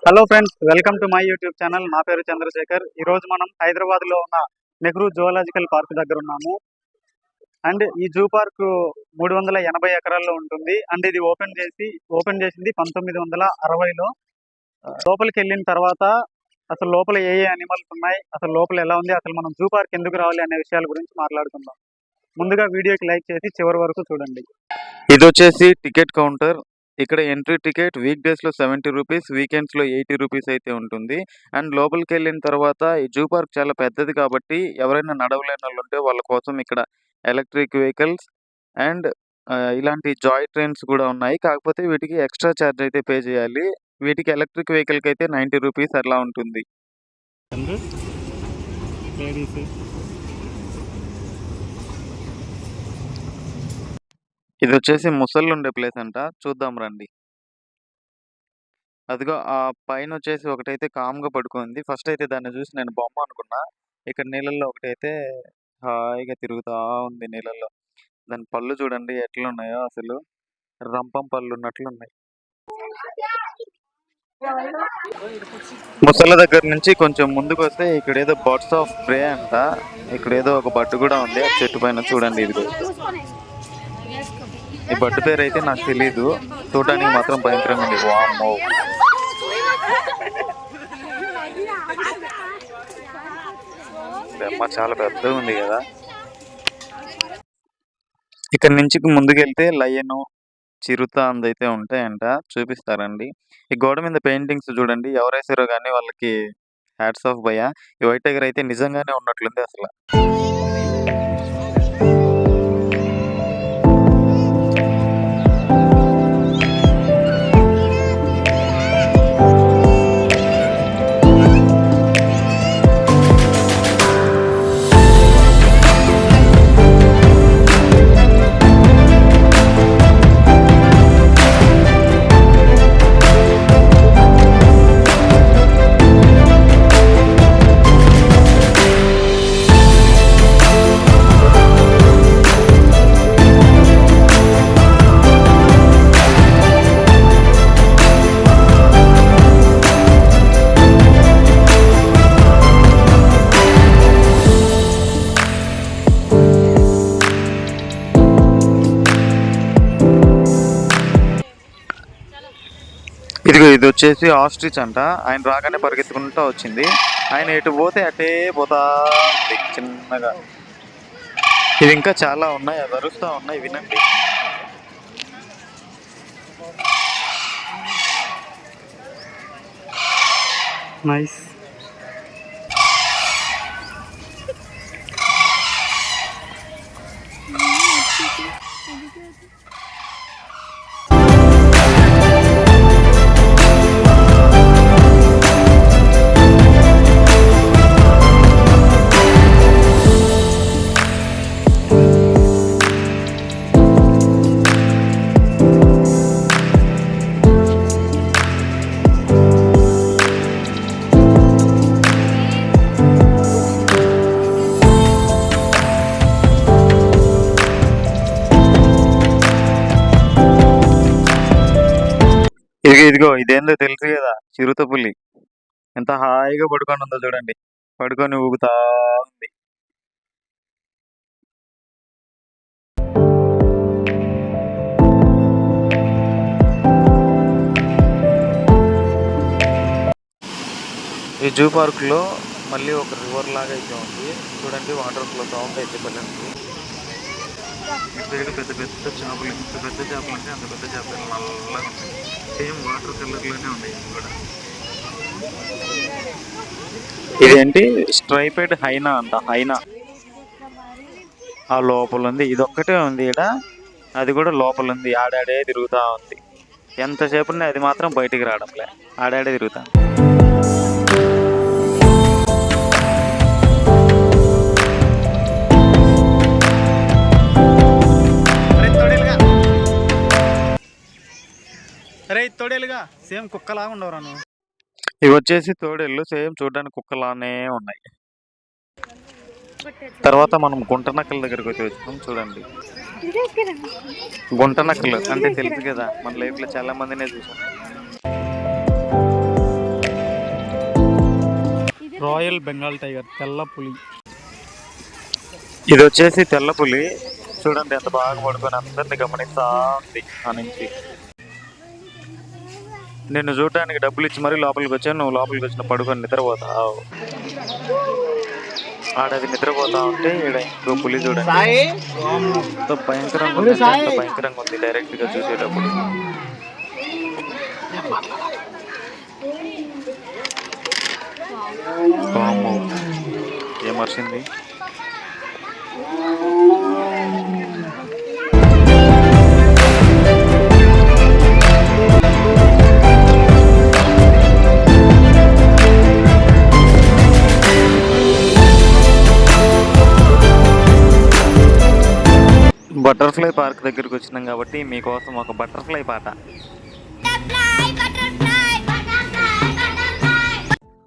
Hello friends, welcome to my YouTube channel. నా పేరు చంద్రశేఖర్. ఈరోజు మనం హైదరాబాద్లో ఉన్న నెహ్రూ జువలాజికల్ పార్క్ దగ్గర ఉన్నాము. అండ్ ఈ జూ పార్క్ 380 ఎకరాల్లో ఉంటుంది. అండ్ ఇది ఓపెన్ చేసింది 1960లో. లోపలికి వెళ్ళిన తర్వాత అసలు లోపల ఏ యానిమల్స్ ఉన్నాయి, అసలు లోపల ఎలా ఉంది, అసలు మనం జూ పార్క్ ఎందుకు రావాలి అనే విషయాల గురించి మాట్లాడుకుందాం. ముందుగా వీడియోకి లైక్ చేసి చివరి వరకు చూడండి. ఇది వచ్చేసి టికెట్ కౌంటర్. ఇక్కడ ఎంట్రీ టికెట్ వీక్ డేస్ లో 70 రూపీస్, వీకెండ్స్ లో 80 రూపీస్ అయితే ఉంటుంది. అండ్ లోపలికి వెళ్ళిన తర్వాత ఈ జూ పార్క్ చాలా పెద్దది కాబట్టి ఎవరైనా నడవలేని వాళ్ళు ఉంటే వాళ్ళ కోసం ఇక్కడ ఎలక్ట్రిక్ వెహికల్స్ అండ్ ఇలాంటి జాయ్ ట్రైన్స్ కూడా ఉన్నాయి. కాకపోతే వీటికి ఎక్స్ట్రా ఛార్జ్ అయితే పే చేయాలి. వీటికి ఎలక్ట్రిక్ వెహికల్ కి అయితే 90 రూపీస్ అట్లా ఉంటుంది. ఇది వచ్చేసి ముసళ్ళు ఉండే ప్లేస్ అంట, చూద్దాం రండి. అదిగో ఆ పైన వచ్చేసి ఒకటైతే కామ్గా పడుకుంది. ఫస్ట్ అయితే దాన్ని చూసి నేను బొమ్మ అనుకున్నా. ఇక్కడ నీళ్ళల్లో ఒకటైతే హాయిగా తిరుగుతా ఉంది నీళ్ళల్లో. దాని పళ్ళు చూడండి ఎట్లున్నాయో, అసలు రంపం పళ్ళు ఉన్నట్లున్నాయి. ముసళ్ళ దగ్గర నుంచి కొంచెం ముందుకు వస్తే ఇక్కడ ఏదో బర్డ్స్ ఆఫ్ ప్రే అంట. ఇక్కడ ఏదో ఒక బర్డ్ కూడా ఉంది ఆ చెట్టు పైన, చూడండి. ఇది ఈ బర్డ్ పేరు అయితే నాకు తెలీదు, చూడడానికి మాత్రం భయంకరంగా ఉంది. వామ్మో, బొమ్మ చాలా పెద్దగా ఉంది కదా. ఇక్కడ నుంచి ముందుకెళ్తే లయను, చిరుత అందైతే ఉంటాయంట, చూపిస్తారండి. ఈ గోడ మీద పెయింటింగ్స్ చూడండి, ఎవరేసారో కానీ వాళ్ళకి హ్యాట్స్ ఆఫ్ భయ్యా. ఈ వైట్ టైగర్ అయితే నిజంగానే ఉన్నట్లుంది అసలు. ఇది వచ్చేసి ఆస్ట్రిచ్ అంట. ఆయన రాగానే పరిగెత్తుకుంటూ వచ్చింది. ఆయన ఎటు పోతే అటే పోతా చిన్నగా. ఇది ఇంకా చాలా ఉన్నాయి, అవి అరుస్తూ ఉన్నాయి, వినండి. నైస్. ఇదిగో ఇదేందో తెలుసు కదా, చిరుత పులి. ఎంత హాయిగా పడుకొని ఉందో చూడండి, పడుకొని ఊగుతా ఉంది. ఈ జూ పార్క్ లో మళ్ళీ ఒక రివర్ లాగా అయితే ఉంది, చూడండి. వాటర్ ఫ్లో సౌండ్ అయితే పల్లెండి. పెద్ద పెద్ద చేపలు, ఎంత పెద్ద చేపలు అంటే అంత పెద్ద చేపలు నల్లగా ఉంటాయి. సేమ్ వాటర్ కలర్లోనే ఉన్నాయి ఇవి కూడా. ఇదేంటి స్ట్రైపెడ్ హైనా అంట, హైనా. ఆ లోపల ఉంది, ఇది ఒక్కటే ఉంది ఇక్కడ, అది కూడా లోపల ఉంది. ఆడాడే తిరుగుతూ ఉంది. ఎంతసేపు ఉన్నాయి, అది మాత్రం బయటికి రావడంలే, ఆడాడే తిరుగుతా. అరే తోడేలుగా సేమ్ కుక్కలాగా ఉండవురా నువ్వు. ఇవి వచ్చేసి తోడేళ్ళు, సేమ్ చూడడానికి కుక్కలానే ఉన్నాయి. తర్వాత మనం గుంట నక్కల దగ్గరికి వచ్చి వచ్చినాం, చూడండి. గుంట నక్కలు అంటే తెలుసు కదా, మన లైఫ్ లో చాలా మందినే చూసాం. రాయల్ బెంగాల్ టైగర్, తెల్ల పులి. ఇది వచ్చేసి తెల్ల పులి. చూడండి ఎంత బాగా పడుకొని అందరిని గమనిస్తా ఉంది ఆ నుంచి. నిన్ను చూడటానికి డబ్బులు ఇచ్చి మరీ లోపలికి వచ్చాను, నువ్వు లోపలికి వచ్చిన పడుకొని నిద్రపోతావు. ఆడది నిద్రపోతా ఉంటే ఈడ ఇంకో పులి చూడండి ఎంత భయంకరంగా ఉంది, ఎంత భయంకరంగా ఉంది డైరెక్ట్ గా చూసేటప్పుడు. వామ్మో, ఏమర్చింది. బటర్ఫ్లై పార్క్ దగ్గరికి వచ్చినాం కాబట్టి మీకోసం ఒక బటర్ఫ్లై పాట.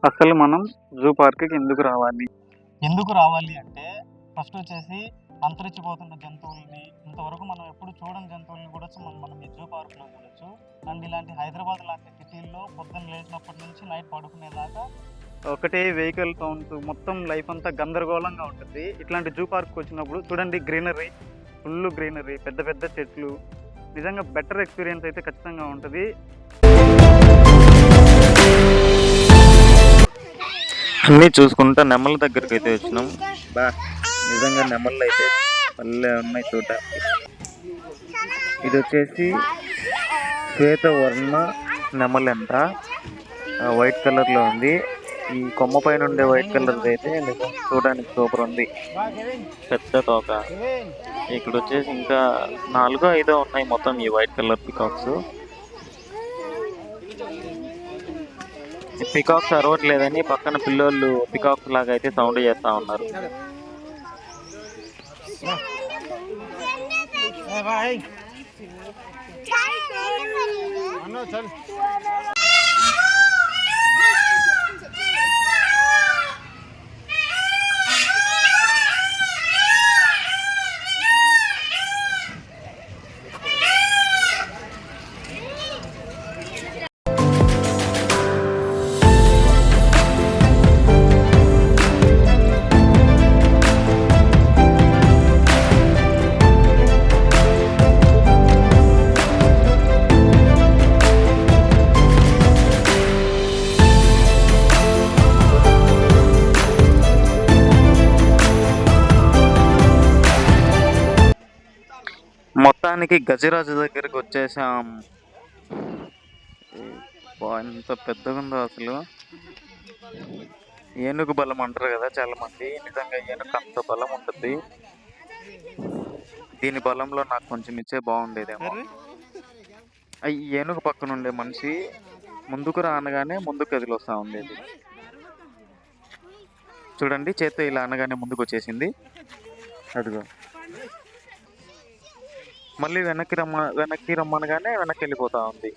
అసలు మనం జూ పార్క్కి ఎందుకు రావాలి అంటే ఫస్ట్ వచ్చేసి అంతరించిపోతున్న జంతువుల్ని, ఇంతవరకు మనం ఎప్పుడు చూడని జంతువుల్ని కూడా మనం ఈ జూ పార్క్లో చూడొచ్చు. అండ్ ఇలాంటి హైదరాబాద్ లాంటి సిటీల్లో పొద్దున్న లేచినప్పటి నుంచి నైట్ పడుకునేదాకా ఒకటే వెహికల్ సౌండ్స్, మొత్తం లైఫ్ అంతా గందరగోళంగా ఉంటుంది. ఇట్లాంటి జూ పార్క్ వచ్చినప్పుడు చూడండి, గ్రీనరీ, ఫుల్ గ్రీనరీ, పెద్ద పెద్ద చెట్లు, నిజంగా బెటర్ ఎక్స్పీరియన్స్ అయితే ఖచ్చితంగా ఉంటుంది. అన్నీ చూసుకుంటా నెమ్మల దగ్గరికి అయితే వచ్చినాం. బా, నిజంగా నెమ్మలు అయితే పల్లె ఉన్నాయి చూడటానికి. ఇది వచ్చేసి శ్వేతవర్ణ నెమలంట, వైట్ కలర్లో ఉంది. ఈ కొమ్మ పైన ఉండే వైట్ కలర్ అయితే నిజం చూడడానికి సూపర్ ఉంది, పెద్ద తోక. ఇక్కడ వచ్చేసి ఇంకా 4 5 ఉన్నాయి మొత్తం ఈ వైట్ కలర్ పికాక్స్. పికాక్స్ అరవట్లేదని పక్కన పిల్లోళ్ళు పికాక్స్ లాగా అయితే సౌండ్ చేస్తా ఉన్నారు. మొత్తానికి గజరాజు దగ్గరికి వచ్చేసాం. ఎంత పెద్దగా ఉందో అసలు. ఏనుగు బలం అంటారు కదా చాలా మంది, నిజంగా ఏనుగు అంత బలం ఉంటుంది. దీని బలంలో నాకు కొంచెం ఇచ్చే బాగుండేదేమో. ఈ ఏనుగు పక్కన ఉండే మనిషి ముందుకు రానగానే ముందుకు కదిలొస్తా ఉండేది. చూడండి, చేత్తో ఇలా అనగానే ముందుకు వచ్చేసింది. అదిగో మళ్ళీ వెనక్కి రమ్మనగానే వెనక్కి వెళ్ళిపోతా ఉంది.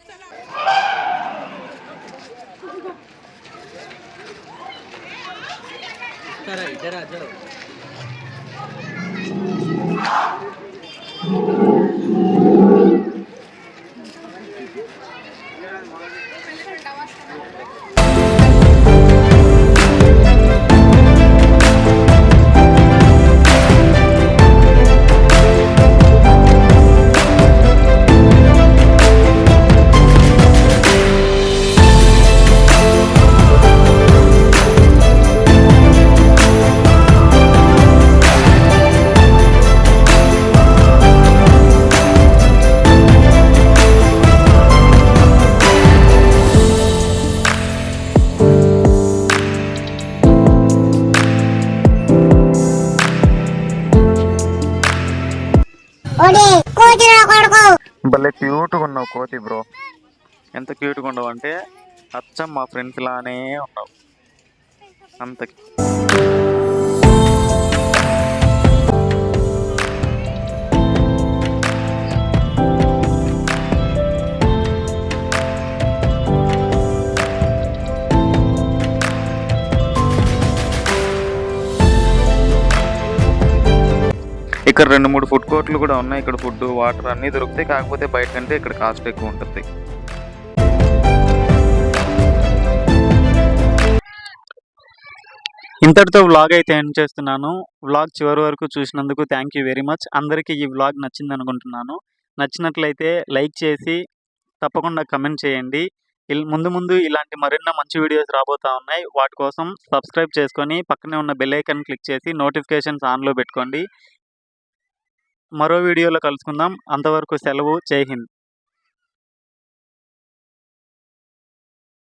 భలే క్యూట్గా ఉన్నావు కోతి బ్రో. ఎంత క్యూట్గా ఉండవు అంటే అచ్చం మా ఫ్రెండ్స్ లానే ఉన్నావు అంత. ఇక్కడ 2-3 ఫుడ్ కోర్ట్లు కూడా ఉన్నాయి. ఇక్కడ ఫుడ్, వాటర్ అన్నీ దొరుకుతాయి. కాకపోతే బయట కంటే ఇక్కడ కాస్ట్ ఎక్కువ ఉంటుంది. ఇంతటితో వ్లాగ్ అయితే ఎండ్ చేస్తున్నాను. వ్లాగ్ చివరి వరకు చూసినందుకు థ్యాంక్ యూ వెరీ మచ్. అందరికీ ఈ వ్లాగ్ నచ్చింది అనుకుంటున్నాను. నచ్చినట్లయితే లైక్ చేసి తప్పకుండా కమెంట్ చేయండి. ముందు ముందు ఇలాంటి మరిన్ని మంచి వీడియోస్ రాబోతా ఉన్నాయి. వాటి కోసం సబ్స్క్రైబ్ చేసుకొని పక్కనే ఉన్న బెల్ ఐకాన్ క్లిక్ చేసి నోటిఫికేషన్స్ ఆన్లో పెట్టుకోండి. మరో వీడియోలో కలుసుకుందాం. అంతవరకు సెలవు. జై హింద్.